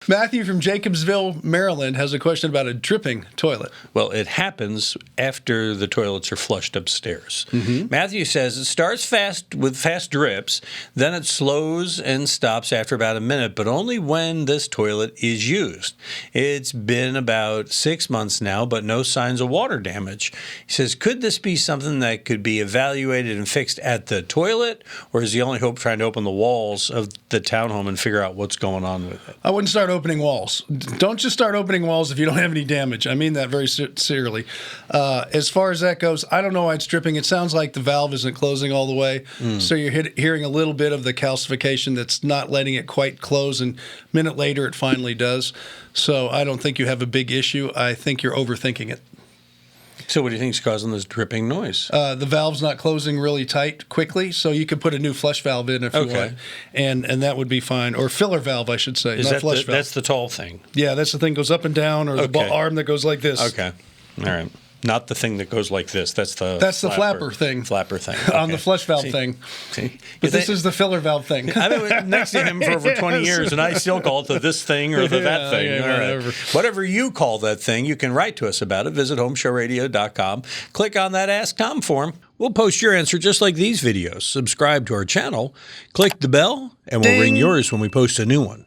Matthew from Jacobsville, Maryland, has a question about a dripping toilet. Well, it happens after the toilets are flushed upstairs. Matthew says it starts fast with fast drips, then it slows and stops after about a minute, but only when this toilet is used. It's been about 6 months now, but no signs of water damage. He says, could this be something that could be evaluated and fixed at the toilet, or is the only hope trying to open the walls of the townhome and figure out what's going on with it? I wouldn't start opening walls. Don't just start opening walls if you don't have any damage. I mean that very sincerely. As far as that goes, I don't know why it's dripping. It sounds like the valve isn't closing all the way, so you're hearing a little bit of the calcification that's not letting it quite close, and a minute later it finally does. So I don't think you have a big issue. I think you're overthinking it. So what do you think is causing this dripping noise? The valve's not closing really tight quickly, so you could put a new flush valve in if you want, and that would be fine. Or filler valve, I should say, Is not that flush valve. that's the tall thing? Yeah, that's the thing goes up and down, or the arm that goes like this. Okay. All right. Not the thing that goes like this. That's the flapper thing. Flapper thing. On the flush valve thing. See? But this is the filler valve thing. I've been next to him for over 20 years, and I still call it the this thing or the that thing. Yeah, All right. whatever. Whatever you call that thing, you can write to us about it. Visit homeshowradio.com. Click on that Ask Tom form. We'll post your answer just like these videos. Subscribe to our channel, click the bell, and we'll ring yours when we post a new one.